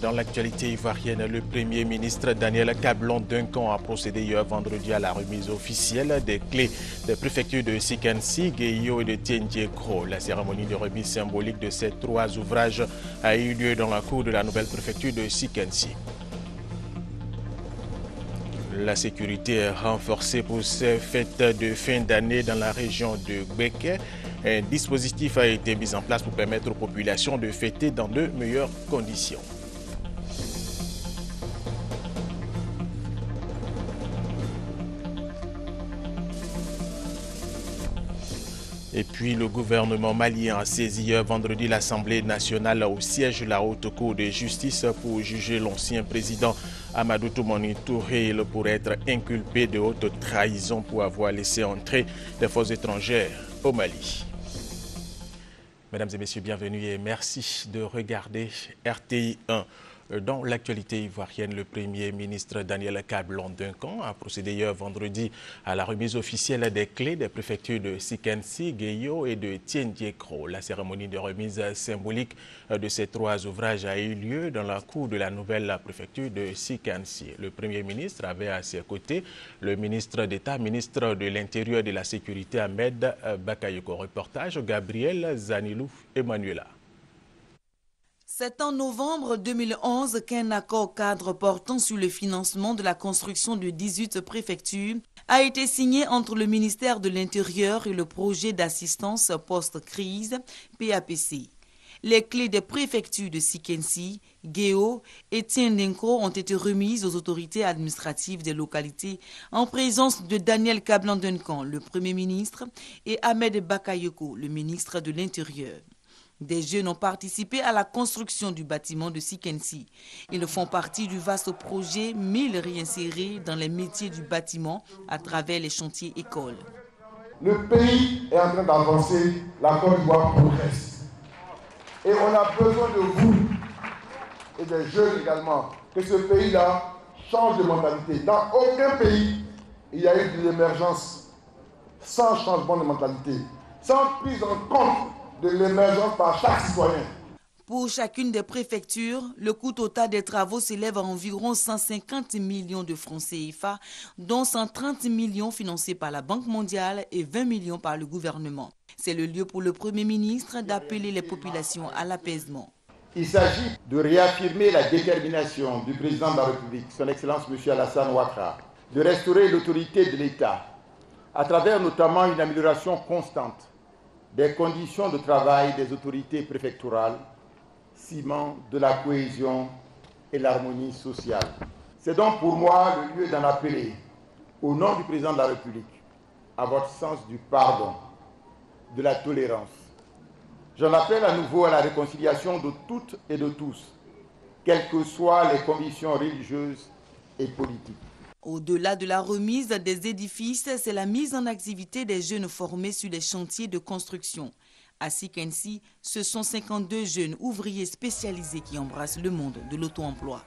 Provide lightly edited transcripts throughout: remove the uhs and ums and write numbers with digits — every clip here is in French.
Dans l'actualité ivoirienne, le Premier ministre Daniel Kablan-Duncan a procédé hier vendredi à la remise officielle des clés des préfectures de Sikansi, Guéyo et de Tiendjé-Kro. La cérémonie de remise symbolique de ces trois ouvrages a eu lieu dans la cour de la nouvelle préfecture de Sikansi. La sécurité est renforcée pour ces fêtes de fin d'année dans la région de Gbeke. Un dispositif a été mis en place pour permettre aux populations de fêter dans de meilleures conditions. Et puis le gouvernement malien a saisi hier vendredi l'Assemblée nationale au siège de la Haute Cour de justice pour juger l'ancien président Amadou Toumani Touré pour être inculpé de haute trahison pour avoir laissé entrer des forces étrangères au Mali. Mesdames et messieurs, bienvenue et merci de regarder RTI 1. Dans l'actualité ivoirienne, le Premier ministre Daniel Kablan-Duncan a procédé hier vendredi à la remise officielle des clés des préfectures de Sikansi, Guéyo et de Tiendjé-Kro. La cérémonie de remise symbolique de ces trois ouvrages a eu lieu dans la cour de la nouvelle préfecture de Sikansi. Le Premier ministre avait à ses côtés le ministre d'État, ministre de l'Intérieur et de la Sécurité Ahmed Bakayoko. Reportage Gabriel Zanilou Emmanuela. C'est en novembre 2011 qu'un accord cadre portant sur le financement de la construction de 18 préfectures a été signé entre le ministère de l'Intérieur et le projet d'assistance post-crise PAPC. Les clés des préfectures de Sikansi, Guéyo et Tiendjé-Kro ont été remises aux autorités administratives des localités en présence de Daniel Kablan-Duncan, le Premier ministre, et Ahmed Bakayoko, le ministre de l'Intérieur. Des jeunes ont participé à la construction du bâtiment de Sikansi. Ils font partie du vaste projet 1000 réinsérés dans les métiers du bâtiment à travers les chantiers écoles. Le pays est en train d'avancer, la Côte d'Ivoire progresse. Et on a besoin de vous et des jeunes également, que ce pays-là change de mentalité. Dans aucun pays, il y a eu de l'émergence sans changement de mentalité, sans prise en compte de l'émergence par chaque citoyen. Pour chacune des préfectures, le coût total des travaux s'élève à environ 150 millions de francs CFA, dont 130 millions financés par la Banque mondiale et 20 millions par le gouvernement. C'est le lieu pour le Premier ministre d'appeler les populations à l'apaisement. Il s'agit de réaffirmer la détermination du président de la République, son Excellence M. Alassane Ouattara, de restaurer l'autorité de l'État, à travers notamment une amélioration constante des conditions de travail des autorités préfectorales, ciment de la cohésion et l'harmonie sociale. C'est donc pour moi le lieu d'en appeler, au nom du président de la République, à votre sens du pardon, de la tolérance. J'en appelle à nouveau à la réconciliation de toutes et de tous, quelles que soient les convictions religieuses et politiques. Au-delà de la remise des édifices, c'est la mise en activité des jeunes formés sur les chantiers de construction. À Sikansi, ce sont 52 jeunes ouvriers spécialisés qui embrassent le monde de l'auto-emploi.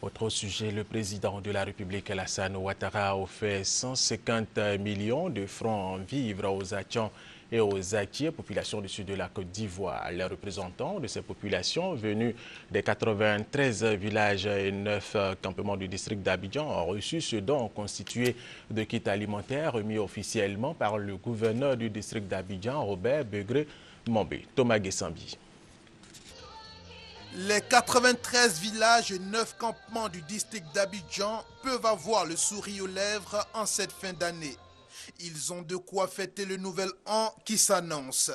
Autre sujet, le président de la République, Alassane Ouattara, a offert 150 millions de francs en vivres aux Hachans et aux Akiés, population du sud de la Côte d'Ivoire. Les représentants de ces populations venus des 93 villages et 9 campements du district d'Abidjan ont reçu ce don constitué de kits alimentaires remis officiellement par le gouverneur du district d'Abidjan, Robert Begré-Mambé. Thomas Gessambi. Les 93 villages et 9 campements du district d'Abidjan peuvent avoir le sourire aux lèvres en cette fin d'année. Ils ont de quoi fêter le nouvel an qui s'annonce.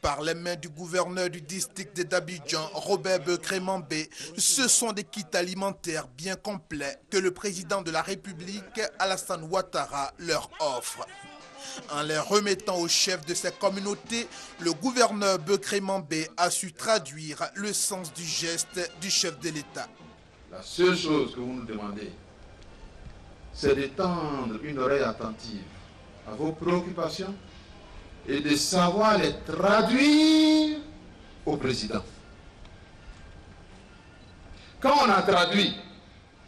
Par les mains du gouverneur du district d'Abidjan, Robert Begré-Mambé, ce sont des kits alimentaires bien complets que le président de la République, Alassane Ouattara, leur offre. En les remettant au chef de ces communautés, le gouverneur Begré-Mambé a su traduire le sens du geste du chef de l'État. La seule chose que vous nous demandez, c'est de tendre une oreille attentive à vos préoccupations et de savoir les traduire au président. Quand on a traduit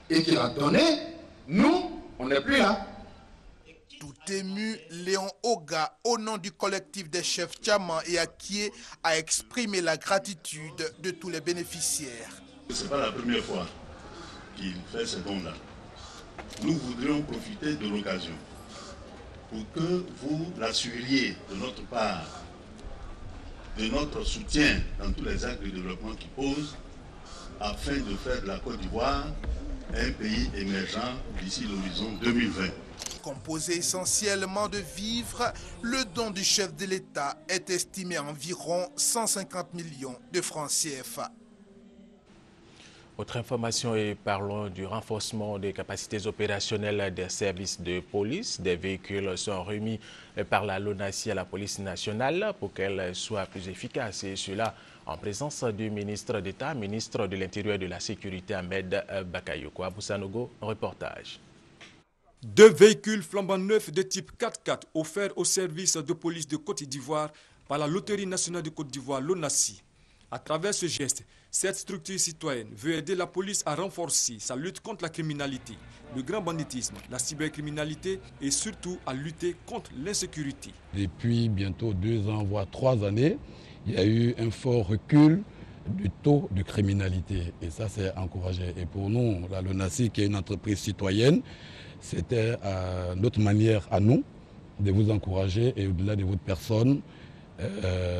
et qu'il a donné, nous, on n'est plus là. Tout Ému, Léon Oga, au nom du collectif des chefs Tchaman et Akie, a exprimé la gratitude de tous les bénéficiaires. Ce n'est pas la première fois qu'il fait ce don-là. Nous voudrions profiter de l'occasion pour que vous l'assuriez de notre part, de notre soutien dans tous les actes de développement qui posent, afin de faire de la Côte d'Ivoire un pays émergent d'ici l'horizon 2020. Composé essentiellement de vivres, le don du chef de l'État est estimé à environ 150 millions de francs CFA. Autre information et parlons du renforcement des capacités opérationnelles des services de police. Des véhicules sont remis par la LONASI à la police nationale pour qu'elle soit plus efficace, et cela en présence du ministre d'État, ministre de l'Intérieur et de la Sécurité Ahmed Bakayoko. Abou Sanogo, reportage. 2 véhicules flambant neufs de type 4x4 offerts au service de police de Côte d'Ivoire par la Loterie nationale de Côte d'Ivoire, LONASI. À travers ce geste, cette structure citoyenne veut aider la police à renforcer sa lutte contre la criminalité, le grand banditisme, la cybercriminalité et surtout à lutter contre l'insécurité. Depuis bientôt 2 ans, voire 3 années, il y a eu un fort recul du taux de criminalité et ça c'est encouragé. Et pour nous, la LONASI qui est une entreprise citoyenne, c'était notre manière à nous de vous encourager et au-delà de votre personne,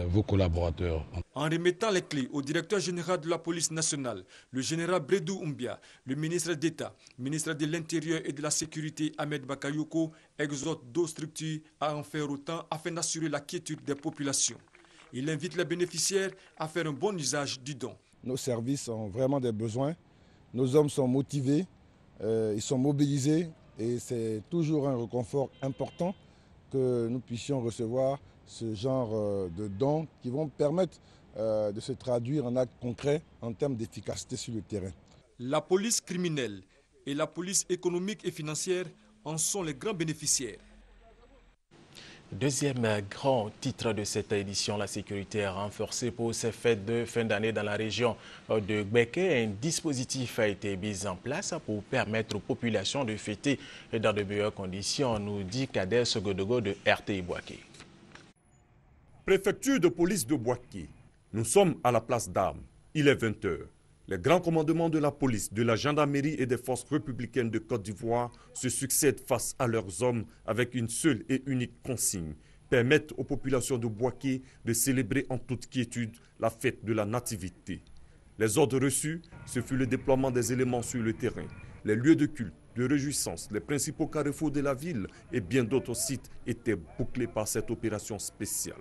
vos collaborateurs. En remettant les clés au directeur général de la police nationale, le général Bredou Oumbia, le ministre d'État, ministre de l'Intérieur et de la Sécurité Ahmed Bakayoko exhorte 2 structures à en faire autant afin d'assurer la quiétude des populations. Il invite les bénéficiaires à faire un bon usage du don. Nos services ont vraiment des besoins, nos hommes sont motivés, ils sont mobilisés et c'est toujours un réconfort important que nous puissions recevoir ce genre de dons qui vont permettre de se traduire en actes concrets en termes d'efficacité sur le terrain. La police criminelle et la police économique et financière en sont les grands bénéficiaires. Deuxième grand titre de cette édition, la sécurité est renforcée pour ces fêtes de fin d'année dans la région de Gbeke. Un dispositif a été mis en place pour permettre aux populations de fêter dans de meilleures conditions, nous dit Kader Sogodogo de RTI Boaké. Préfecture de police de Boaké. Nous sommes à la place d'Armes. Il est 20 h. Les grands commandements de la police, de la gendarmerie et des forces républicaines de Côte d'Ivoire se succèdent face à leurs hommes avec une seule et unique consigne: permettre aux populations de Boaké de célébrer en toute quiétude la fête de la nativité. Les ordres reçus, ce fut le déploiement des éléments sur le terrain. Les lieux de culte, de réjouissance, les principaux carrefours de la ville et bien d'autres sites étaient bouclés par cette opération spéciale.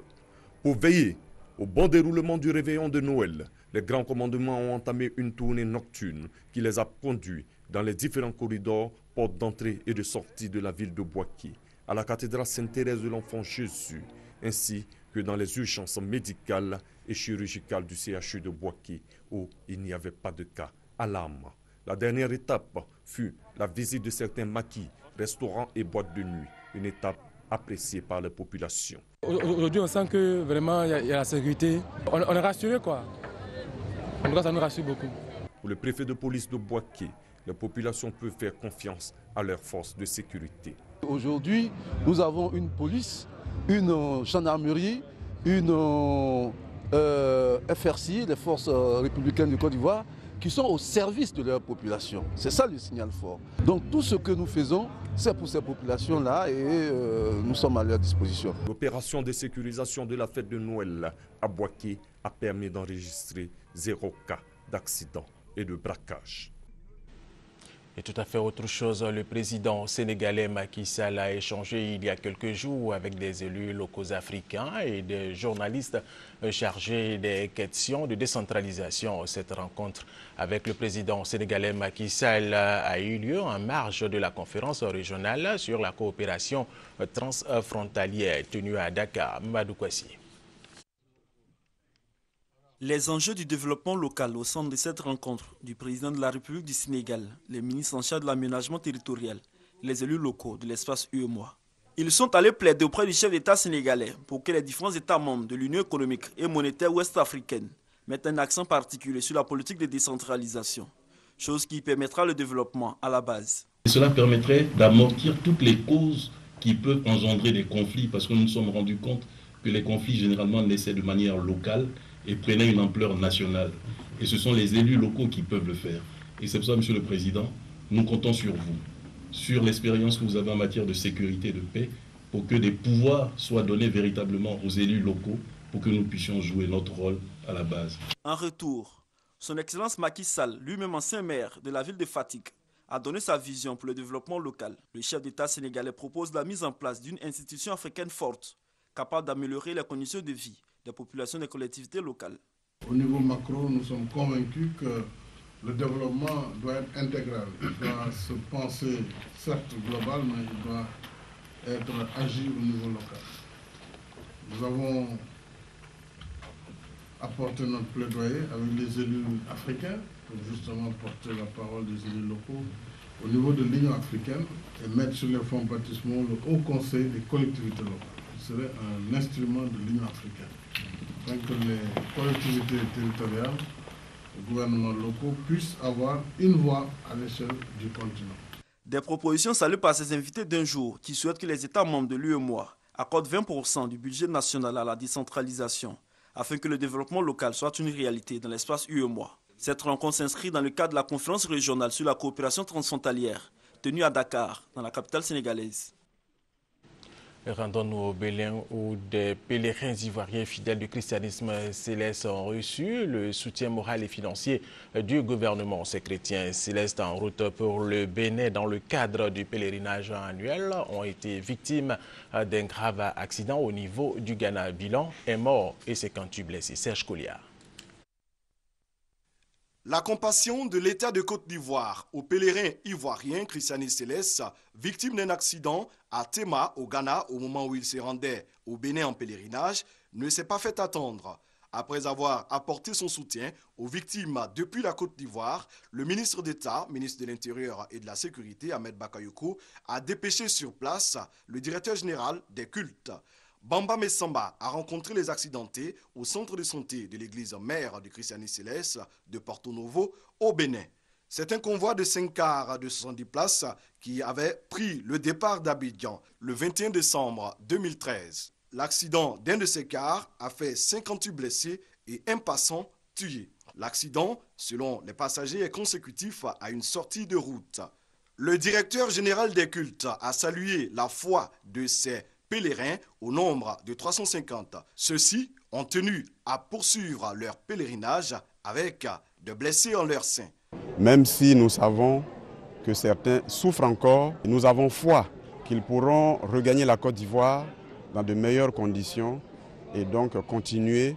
Pour veiller au bon déroulement du réveillon de Noël, les grands commandements ont entamé une tournée nocturne qui les a conduits dans les différents corridors, portes d'entrée et de sortie de la ville de Boaké, à la cathédrale Sainte-Thérèse de l'Enfant Jésus, ainsi que dans les urgences médicales et chirurgicales du CHU de Boaké, où il n'y avait pas de cas à l'âme. La dernière étape fut la visite de certains maquis, restaurants et boîtes de nuit, une étape appréciée par la population. Aujourd'hui, on sent que vraiment il y a la sécurité. On est rassuré, quoi. En tout cas, ça nous rassure beaucoup. Pour le préfet de police de Boaké, les populations peuvent faire confiance à leurs forces de sécurité. Aujourd'hui, nous avons une police, une gendarmerie, une FRC, les forces républicaines de Côte d'Ivoire, qui sont au service de leur population. C'est ça le signal fort. Donc tout ce que nous faisons, c'est pour ces populations-là et nous sommes à leur disposition. L'opération de sécurisation de la fête de Noël à Boaké a permis d'enregistrer 0 cas d'accident et de braquage. Et tout à fait autre chose, le président sénégalais Macky Sall a échangé il y a quelques jours avec des élus locaux africains et des journalistes chargés des questions de décentralisation. Cette rencontre avec le président sénégalais Macky Sall a eu lieu en marge de la conférence régionale sur la coopération transfrontalière tenue à Dakar. Madou Kwasi. Les enjeux du développement local au centre de cette rencontre du président de la République du Sénégal, les ministres en charge de l'aménagement territorial, les élus locaux de l'espace UEMOA. Ils sont allés plaider auprès du chef d'État sénégalais pour que les différents États membres de l'Union économique et monétaire ouest-africaine mettent un accent particulier sur la politique de décentralisation, chose qui permettra le développement à la base. Cela permettrait d'amortir toutes les causes qui peuvent engendrer des conflits, parce que nous nous sommes rendus compte que les conflits généralement naissaient de manière locale et prenaient une ampleur nationale. Et ce sont les élus locaux qui peuvent le faire. Et c'est pour ça, Monsieur le Président, nous comptons sur vous, sur l'expérience que vous avez en matière de sécurité et de paix, pour que des pouvoirs soient donnés véritablement aux élus locaux, pour que nous puissions jouer notre rôle à la base. En retour, son Excellence Macky Sall, lui-même ancien maire de la ville de Fatick, a donné sa vision pour le développement local. Le chef d'État sénégalais propose la mise en place d'une institution africaine forte, capable d'améliorer les conditions de vie des populations des collectivités locales. Au niveau macro, nous sommes convaincus que le développement doit être intégral. Il doit se penser, certes global, mais il doit être agi au niveau local. Nous avons apporté notre plaidoyer avec les élus africains pour justement porter la parole des élus locaux au niveau de l'Union africaine et mettre sur les fonds baptismaux le Haut Conseil des collectivités locales. Ce serait un instrument de l'Union africaine. Afin que les collectivités territoriales, les gouvernements locaux puissent avoir une voix à l'échelle du continent. Des propositions saluées par ces invités d'un jour qui souhaitent que les États membres de l'UEMOA accordent 20% du budget national à la décentralisation afin que le développement local soit une réalité dans l'espace UEMOA. Cette rencontre s'inscrit dans le cadre de la conférence régionale sur la coopération transfrontalière tenue à Dakar, dans la capitale sénégalaise. Rendons-nous au Bénin où des pèlerins ivoiriens fidèles du christianisme céleste ont reçu le soutien moral et financier du gouvernement. Ces chrétiens célestes en route pour le Bénin dans le cadre du pèlerinage annuel ont été victimes d'un grave accident au niveau du Ghana. Bilan, un mort et 58 blessés. Serge Colliard. La compassion de l'État de Côte d'Ivoire aux pèlerins ivoiriens christianistes célestes victimes d'un accident à Tema, au Ghana, au moment où ils se rendaient au Bénin en pèlerinage, ne s'est pas fait attendre. Après avoir apporté son soutien aux victimes depuis la Côte d'Ivoire, le ministre d'État, ministre de l'Intérieur et de la Sécurité, Ahmed Bakayoko, a dépêché sur place le directeur général des cultes. Bamba Messamba a rencontré les accidentés au centre de santé de l'église mère du christianisme céleste de Porto Novo au Bénin. C'est un convoi de 5 cars de 70 places qui avait pris le départ d'Abidjan le 21 décembre 2013. L'accident d'un de ces cars a fait 58 blessés et un passant tué. L'accident, selon les passagers, est consécutif à une sortie de route. Le directeur général des cultes a salué la foi de ces pèlerins au nombre de 350. Ceux-ci ont tenu à poursuivre leur pèlerinage avec de blessés en leur sein. Même si nous savons que certains souffrent encore, nous avons foi qu'ils pourront regagner la Côte d'Ivoire dans de meilleures conditions et donc continuer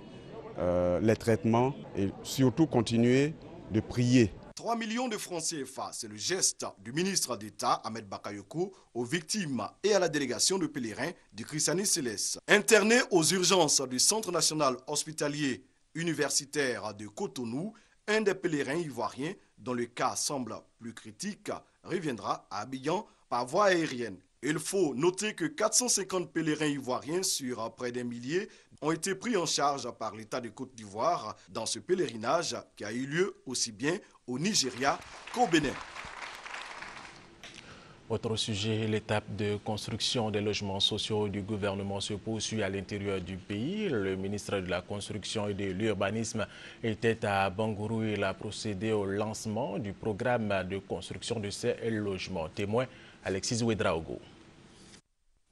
les traitements et surtout continuer de prier. 3 millions de francs CFA, c'est le geste du ministre d'État Ahmed Bakayoko aux victimes et à la délégation de pèlerins du christianisme céleste. Interné aux urgences du Centre national hospitalier universitaire de Cotonou, un des pèlerins ivoiriens dont le cas semble plus critique reviendra à Abidjan par voie aérienne. Il faut noter que 450 pèlerins ivoiriens sur près d'un millier ont été pris en charge par l'État de Côte d'Ivoire dans ce pèlerinage qui a eu lieu aussi bien au Nigeria qu'au Bénin. Autre sujet, l'étape de construction des logements sociaux du gouvernement se poursuit à l'intérieur du pays. Le ministre de la Construction et de l'Urbanisme était à Bangourou et a procédé au lancement du programme de construction de ces logements. Témoin, Alexis Ouedraogo.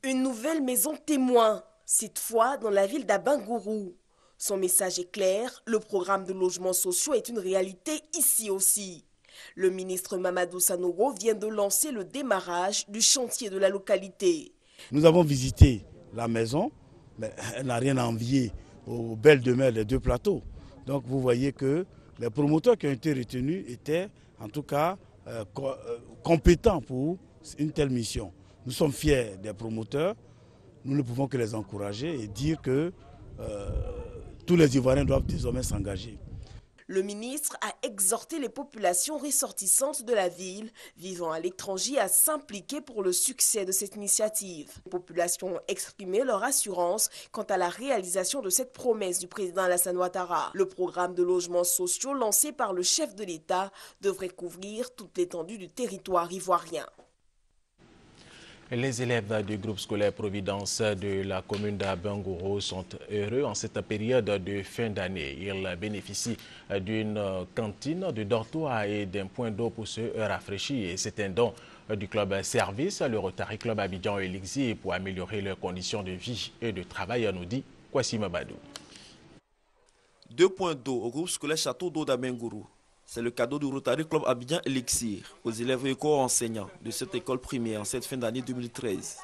Une nouvelle maison témoin, cette fois dans la ville d'Abangourou. Son message est clair, le programme de logements sociaux est une réalité ici aussi. Le ministre Mamadou Sanogo vient de lancer le démarrage du chantier de la localité. Nous avons visité la maison, mais elle n'a rien à envier aux belles demeures des deux plateaux. Donc vous voyez que les promoteurs qui ont été retenus étaient en tout cas compétents pour une telle mission. Nous sommes fiers des promoteurs, nous ne pouvons que les encourager et dire que tous les Ivoiriens doivent désormais s'engager. Le ministre a exhorté les populations ressortissantes de la ville vivant à l'étranger à s'impliquer pour le succès de cette initiative. Les populations ont exprimé leur assurance quant à la réalisation de cette promesse du président Alassane Ouattara. Le programme de logements sociaux lancé par le chef de l'État devrait couvrir toute l'étendue du territoire ivoirien. Les élèves du groupe scolaire Providence de la commune d'Abengourou sont heureux en cette période de fin d'année. Ils bénéficient d'une cantine, de dortoir et d'un point d'eau pour se rafraîchir. Et c'est un don du club service, le Rotary Club Abidjan Elixir, pour améliorer leurs conditions de vie et de travail, nous dit Kwasi Mabadou. 2 points d'eau au groupe scolaire Château d'eau d'Abengourou. C'est le cadeau du Rotary Club Abidjan Elixir aux élèves et co-enseignants de cette école primaire en cette fin d'année 2013.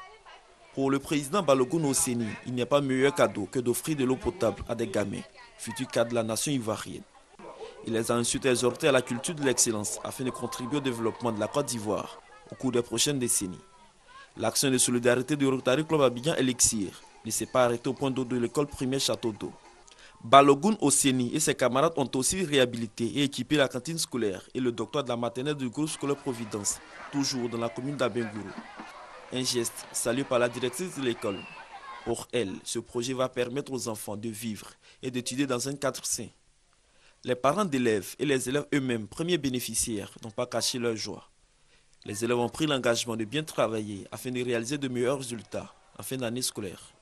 Pour le président Balogun Oseni, il n'y a pas meilleur cadeau que d'offrir de l'eau potable à des gamins, futurs cadres de la nation ivoirienne. Il les a ensuite exhortés à la culture de l'excellence afin de contribuer au développement de la Côte d'Ivoire au cours des prochaines décennies. L'action de solidarité du Rotary Club Abidjan Elixir ne s'est pas arrêtée au point d'eau de l'école primaire Château d'eau. Balogun Oseni et ses camarades ont aussi réhabilité et équipé la cantine scolaire et le doctorat de la maternelle du groupe scolaire Providence, toujours dans la commune d'Abengourou. Un geste salué par la directrice de l'école. Pour elle, ce projet va permettre aux enfants de vivre et d'étudier dans un cadre sain. Les parents d'élèves et les élèves eux-mêmes, premiers bénéficiaires, n'ont pas caché leur joie. Les élèves ont pris l'engagement de bien travailler afin de réaliser de meilleurs résultats en fin d'année scolaire.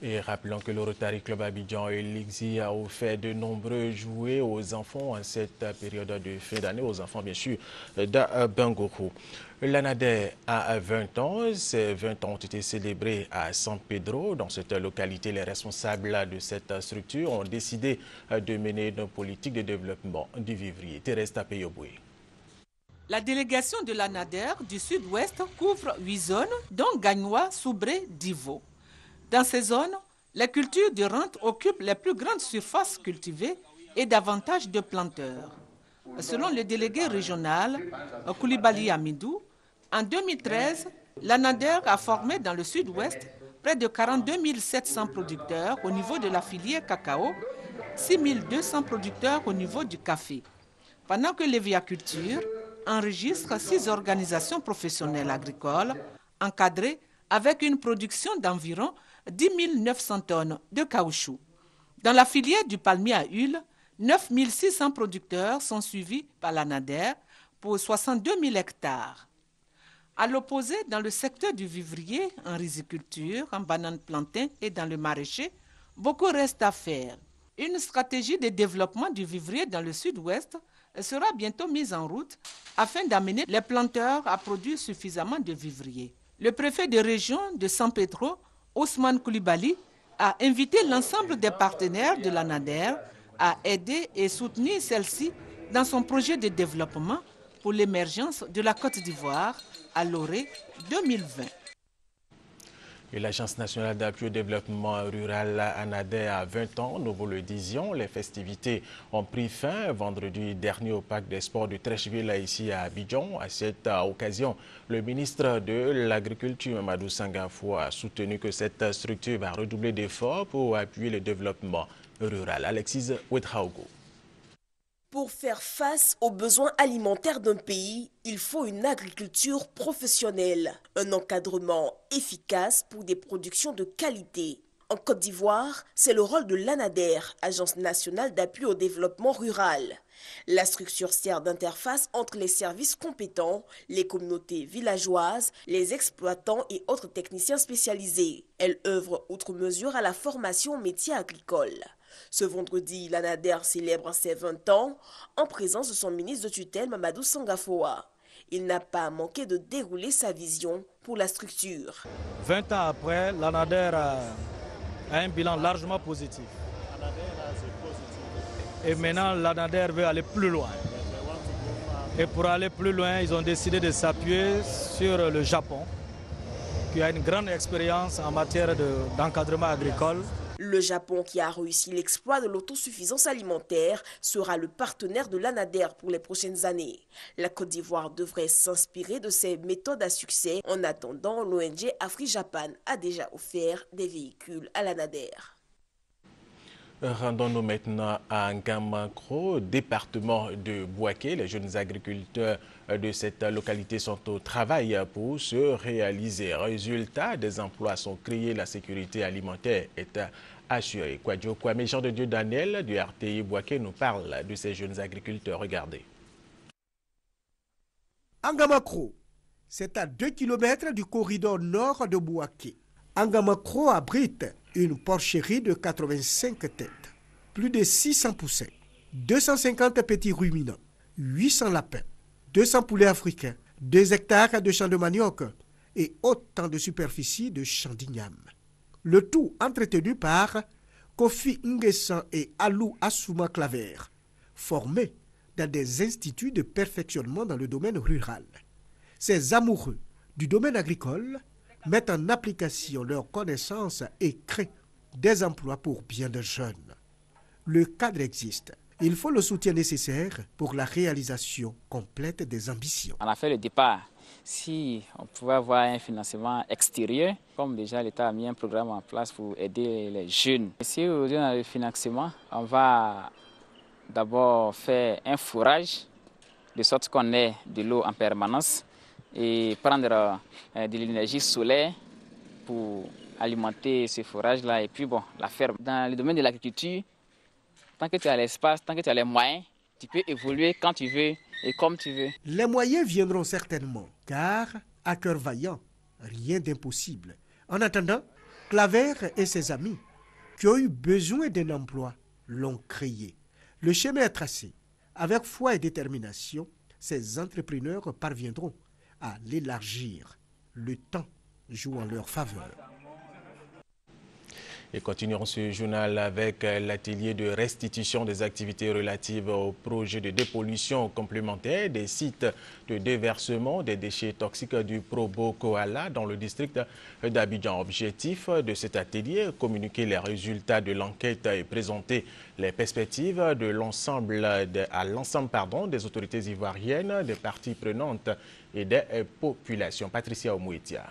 Et rappelons que le Rotary Club Abidjan Elixir a offert de nombreux jouets aux enfants en cette période de fin d'année, aux enfants bien sûr d'Abengourou. L'ANADER a 20 ans. Ces 20 ans ont été célébrés à San Pedro. Dans cette localité, les responsables de cette structure ont décidé de mener une politique de développement du vivrier. Thérèse Tapeyoboué. La délégation de l'ANADER du sud-ouest couvre 8 zones, dont Gagnois, Soubré, Divo. Dans ces zones, les cultures de rente occupent les plus grandes surfaces cultivées et davantage de planteurs. Selon le délégué régional, Koulibaly Amidou, en 2013, l'ANADER a formé dans le sud-ouest près de 42 700 producteurs au niveau de la filière cacao, 6 200 producteurs au niveau du café. Pendant que l'Eviaculture enregistre 6 organisations professionnelles agricoles encadrées avec une production d'environ 10 900 tonnes de caoutchouc. Dans la filière du palmier à huile, 9 600 producteurs sont suivis par l'ANADER pour 62 000 hectares. À l'opposé, dans le secteur du vivrier, en riziculture, en banane plantain et dans le maraîcher, beaucoup reste à faire. Une stratégie de développement du vivrier dans le sud-ouest sera bientôt mise en route afin d'amener les planteurs à produire suffisamment de vivriers. Le préfet de région de San Pedro, Ousmane Koulibaly, a invité l'ensemble des partenaires de l'ANADER à aider et soutenir celle-ci dans son projet de développement pour l'émergence de la Côte d'Ivoire à l'orée 2020. Et l'Agence nationale d'appui au développement rural ANADER a 20 ans. Nous vous le disions, les festivités ont pris fin vendredi dernier au parc des sports de Trècheville ici à Abidjan. À cette occasion, le ministre de l'Agriculture, Mamadou Sangafo, a soutenu que cette structure va redoubler d'efforts pour appuyer le développement rural. Alexis Ouedraogo. Pour faire face aux besoins alimentaires d'un pays, il faut une agriculture professionnelle, un encadrement efficace pour des productions de qualité. En Côte d'Ivoire, c'est le rôle de l'ANADER, Agence nationale d'appui au développement rural. La structure sert d'interface entre les services compétents, les communautés villageoises, les exploitants et autres techniciens spécialisés. Elle œuvre outre mesure à la formation aux métiers agricoles. Ce vendredi, l'ANADER célèbre ses 20 ans en présence de son ministre de tutelle Mamadou Sangafoa. Il n'a pas manqué de dérouler sa vision pour la structure. 20 ans après, l'ANADER a un bilan largement positif. Et maintenant, l'ANADER veut aller plus loin. Et pour aller plus loin, ils ont décidé de s'appuyer sur le Japon, qui a une grande expérience en matière d'encadrement agricole. Le Japon, qui a réussi l'exploit de l'autosuffisance alimentaire, sera le partenaire de l'ANADER pour les prochaines années. La Côte d'Ivoire devrait s'inspirer de ces méthodes à succès. En attendant, l'ONG Afri-Japan a déjà offert des véhicules à l'ANADER. Rendons-nous maintenant à Ngamakro, département de Bouaké. Les jeunes agriculteurs de cette localité sont au travail pour se réaliser. Résultat, des emplois sont créés, la sécurité alimentaire est assurée. Kwadjo Kwame, Jean de Dieu Daniel du RTI Bouaké nous parle de ces jeunes agriculteurs. Regardez. Ngamakro, C'est à 2 km du corridor nord de Bouaké. Angamakro abrite une porcherie de 85 têtes, plus de 600 poussins, 250 petits ruminants, 800 lapins, 200 poulets africains, 2 hectares de champs de manioc et autant de superficie de champs d'igname. Le tout entretenu par Kofi Nguessan et Alou Assouma Claver, formés dans des instituts de perfectionnement dans le domaine rural. Ces amoureux du domaine agricole mettent en application leurs connaissances et créent des emplois pour bien de jeunes. Le cadre existe. Il faut le soutien nécessaire pour la réalisation complète des ambitions. On a fait le départ. Si on pouvait avoir un financement extérieur, comme déjà l'État a mis un programme en place pour aider les jeunes. Si aujourd'hui on a le financement, on va d'abord faire un fourrage, de sorte qu'on ait de l'eau en permanence et prendre de l'énergie solaire pour alimenter ce fourrage-là. Et puis bon, la ferme. Dans le domaine de l'agriculture, tant que tu as l'espace, tant que tu as les moyens, tu peux évoluer quand tu veux et comme tu veux. Les moyens viendront certainement, car à cœur vaillant, rien d'impossible. En attendant, Claver et ses amis, qui ont eu besoin d'un emploi, l'ont créé. Le chemin est tracé. Avec foi et détermination, ces entrepreneurs parviendront à l'élargir. Le temps joue en leur faveur. Et continuons ce journal avec l'atelier de restitution des activités relatives au projet de dépollution complémentaire des sites de déversement des déchets toxiques du Probo-Koala dans le district d'Abidjan. Objectif de cet atelier, communiquer les résultats de l'enquête et présenter les perspectives de l'ensemble des autorités ivoiriennes, des parties prenantes et des populations. Patricia Omouetia.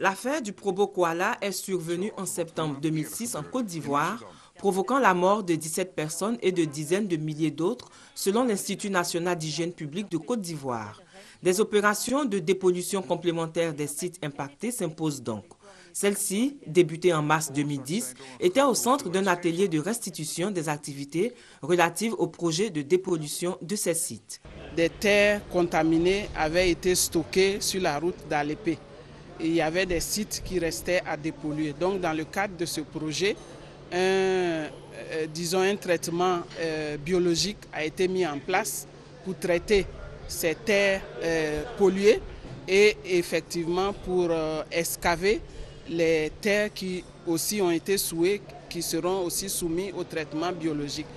L'affaire du Probo-Koala est survenue en septembre 2006 en Côte d'Ivoire, provoquant la mort de 17 personnes et de dizaines de milliers d'autres, selon l'Institut national d'hygiène publique de Côte d'Ivoire. Des opérations de dépollution complémentaire des sites impactés s'imposent donc. Celle-ci, débutée en mars 2010, était au centre d'un atelier de restitution des activités relatives au projet de dépollution de ces sites. Des terres contaminées avaient été stockées sur la route d'Alépé. Il y avait des sites qui restaient à dépolluer. Donc, dans le cadre de ce projet, un traitement biologique a été mis en place pour traiter ces terres polluées et effectivement pour excaver les terres qui aussi ont été souillées, qui seront aussi soumises au traitement biologique.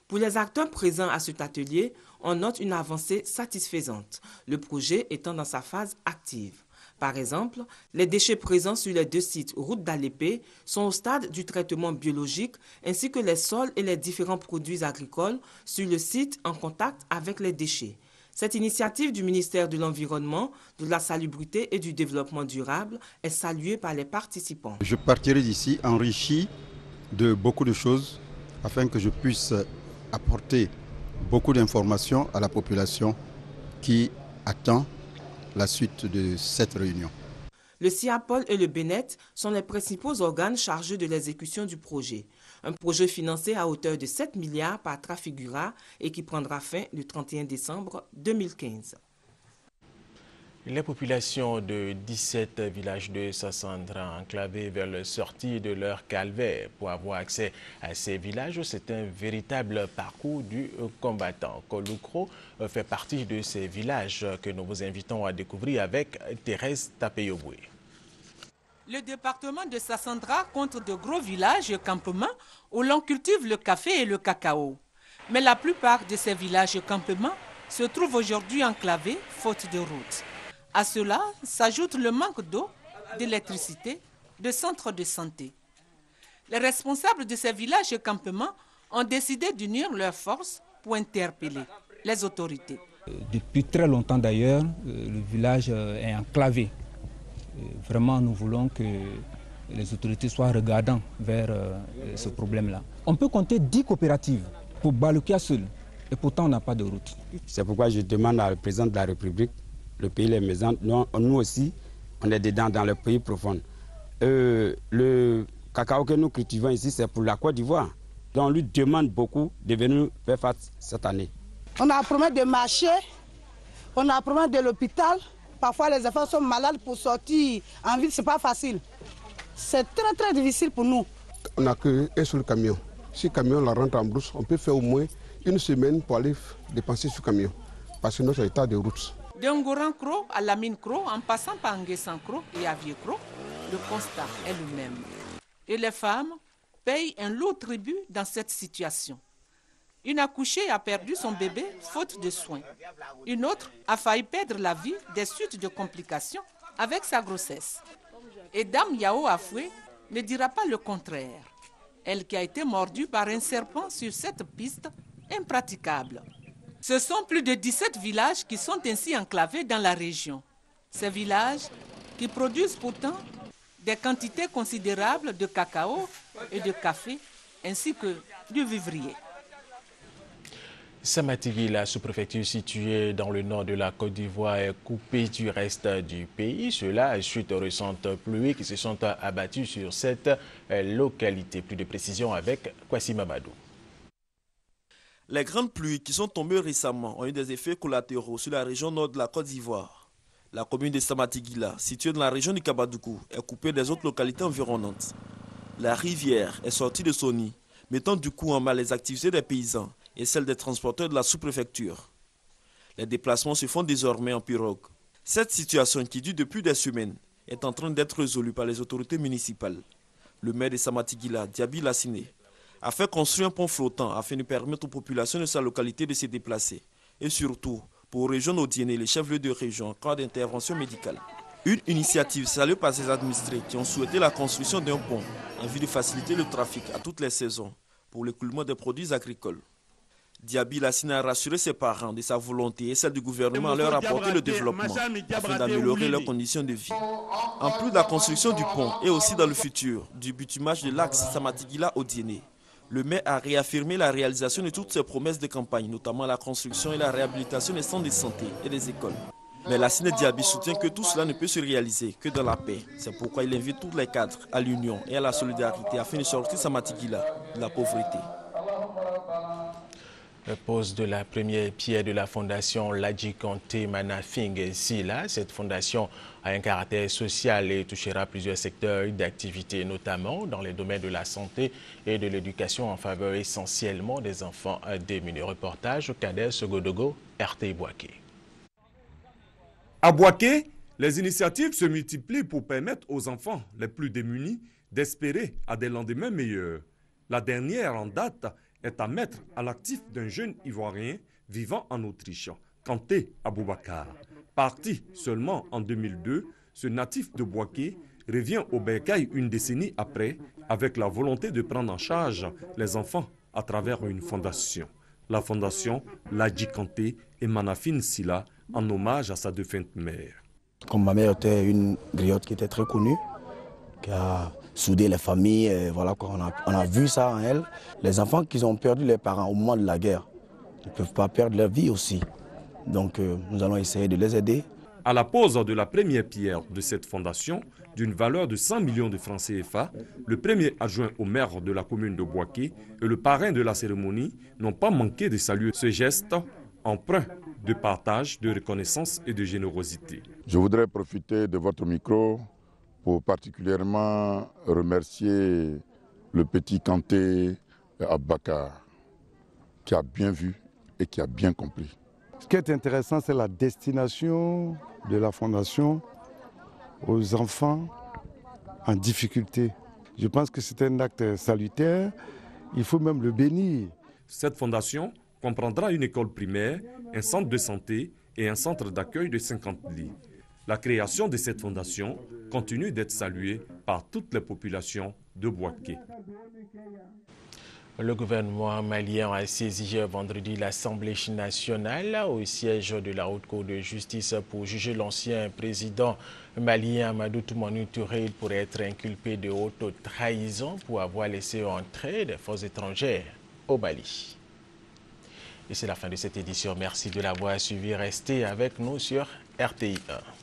Pour les acteurs présents à cet atelier, on note une avancée satisfaisante, le projet étant dans sa phase active. Par exemple, les déchets présents sur les 2 sites route d'Alépé sont au stade du traitement biologique ainsi que les sols et les différents produits agricoles sur le site en contact avec les déchets. Cette initiative du ministère de l'Environnement, de la Salubrité et du Développement durable est saluée par les participants. Je partirai d'ici enrichi de beaucoup de choses afin que je puisse apporter beaucoup d'informations à la population qui attend la suite de cette réunion. Le CIAPOL et le BENET sont les principaux organes chargés de l'exécution du projet. Un projet financé à hauteur de 7 milliards par Trafigura et qui prendra fin le 31 décembre 2015. Les populations de 17 villages de Sassandra enclavés veulent sortir de leur calvaire. Pour avoir accès à ces villages, c'est un véritable parcours du combattant. Koloukro fait partie de ces villages que nous vous invitons à découvrir avec Thérèse Tapeyoboué. Le département de Sassandra compte de gros villages et campements où l'on cultive le café et le cacao. Mais la plupart de ces villages et campements se trouvent aujourd'hui enclavés faute de route. À cela s'ajoute le manque d'eau, d'électricité, de centres de santé. Les responsables de ces villages et campements ont décidé d'unir leurs forces pour interpeller les autorités. Depuis très longtemps d'ailleurs, le village est enclavé. Vraiment, nous voulons que les autorités soient regardants vers ce problème-là. On peut compter 10 coopératives pour Balukia seul, et pourtant on n'a pas de route. C'est pourquoi je demande à le président de la République, le pays les maisons, nous aussi, on est dedans dans le pays profond. Le cacao que nous cultivons ici, c'est pour la Côte d'Ivoire. Donc on lui demande beaucoup de venir faire face cette année. On a promis de marcher On a un problème de l'hôpital. Parfois, les enfants sont malades pour sortir en ville, ce n'est pas facile. C'est très, très difficile pour nous. On n'a qu'un seul camion. Si le camion la rentre en brousse, on peut faire au moins une semaine pour aller dépenser sur le camion. Parce que notre état de route. D'Ngoran Kro à Lamine Kro, en passant par Nguessan Kro et Avier Kro, le constat est le même. Et les femmes payent un lourd tribut dans cette situation. Une accouchée a perdu son bébé faute de soins. Une autre a failli perdre la vie des suites de complications avec sa grossesse. Et Dame Yao Afoué ne dira pas le contraire. Elle qui a été mordue par un serpent sur cette piste impraticable. Ce sont plus de 17 villages qui sont ainsi enclavés dans la région. Ces villages qui produisent pourtant des quantités considérables de cacao et de café, ainsi que du vivrier. Samatigui, la sous-préfecture située dans le nord de la Côte d'Ivoire, est coupée du reste du pays. Cela suite aux récentes pluies qui se sont abattues sur cette localité. Plus de précisions avec Kwasi Mamadou. Les grandes pluies qui sont tombées récemment ont eu des effets collatéraux sur la région nord de la Côte d'Ivoire. La commune de Samatigila, située dans la région du Kabadougou, est coupée des autres localités environnantes. La rivière est sortie de son nid, mettant du coup en mal les activités des paysans et celles des transporteurs de la sous-préfecture. Les déplacements se font désormais en pirogue. Cette situation qui dure depuis des semaines est en train d'être résolue par les autorités municipales. Le maire de Samatigila, Diaby Lassiné, a fait construire un pont flottant afin de permettre aux populations de sa localité de se déplacer et surtout pour rejoindre Odiéné, les chefs-lieux de région en cas d'intervention médicale. Une initiative saluée par ses administrés qui ont souhaité la construction d'un pont en vue de faciliter le trafic à toutes les saisons pour l'écoulement des produits agricoles. Diaby Lassiné a rassuré ses parents de sa volonté et celle du gouvernement à leur apporter le développement afin d'améliorer leurs conditions de vie. En plus de la construction du pont et aussi dans le futur du bitumage de l'axe Samatigila-Odiéné, le maire a réaffirmé la réalisation de toutes ses promesses de campagne, notamment la construction et la réhabilitation des centres de santé et des écoles. Mais Lassiné Diaby soutient que tout cela ne peut se réaliser que dans la paix. C'est pourquoi il invite tous les cadres à l'union et à la solidarité afin de sortir Samatigila de la pauvreté. Pose de la première pierre de la fondation Ladji Kanté Manafing Sila. Cette fondation a un caractère social et touchera plusieurs secteurs d'activité, notamment dans les domaines de la santé et de l'éducation en faveur essentiellement des enfants démunis. Reportage au Kader Sogodogo, RT Boaké. À Boaké, les initiatives se multiplient pour permettre aux enfants les plus démunis d'espérer à des lendemains meilleurs. La dernière en date est à mettre à l'actif d'un jeune Ivoirien vivant en Autriche, Kanté Aboubakar. Parti seulement en 2002, ce natif de Boaké revient au Bercail une décennie après avec la volonté de prendre en charge les enfants à travers une fondation. La fondation Ladji Kanté et Manafing Sila en hommage à sa défunte mère. Comme ma mère était une griotte qui était très connue, qui a soudé les familles, voilà, on a vu ça en elle. Les enfants qui ont perdu leurs parents au moment de la guerre ne peuvent pas perdre leur vie aussi. Donc nous allons essayer de les aider. À la pose de la première pierre de cette fondation, d'une valeur de 100 millions de francs CFA, le premier adjoint au maire de la commune de Boaké et le parrain de la cérémonie n'ont pas manqué de saluer ce geste empreint de partage, de reconnaissance et de générosité. Je voudrais profiter de votre micro pour particulièrement remercier le petit Kanté Aboubakar, qui a bien vu et qui a bien compris. Ce qui est intéressant, c'est la destination de la fondation aux enfants en difficulté. Je pense que c'est un acte salutaire, il faut même le bénir. Cette fondation comprendra une école primaire, un centre de santé et un centre d'accueil de 50 lits. La création de cette fondation continue d'être saluée par toutes les populations de Boaké. Le gouvernement malien a saisi vendredi l'Assemblée nationale au siège de la Haute Cour de justice pour juger l'ancien président malien Amadou Toumani Touré. Il pourrait être inculpé de haute trahison pour avoir laissé entrer des forces étrangères au Mali. Et c'est la fin de cette édition. Merci de l'avoir suivi. Restez avec nous sur RTI 1.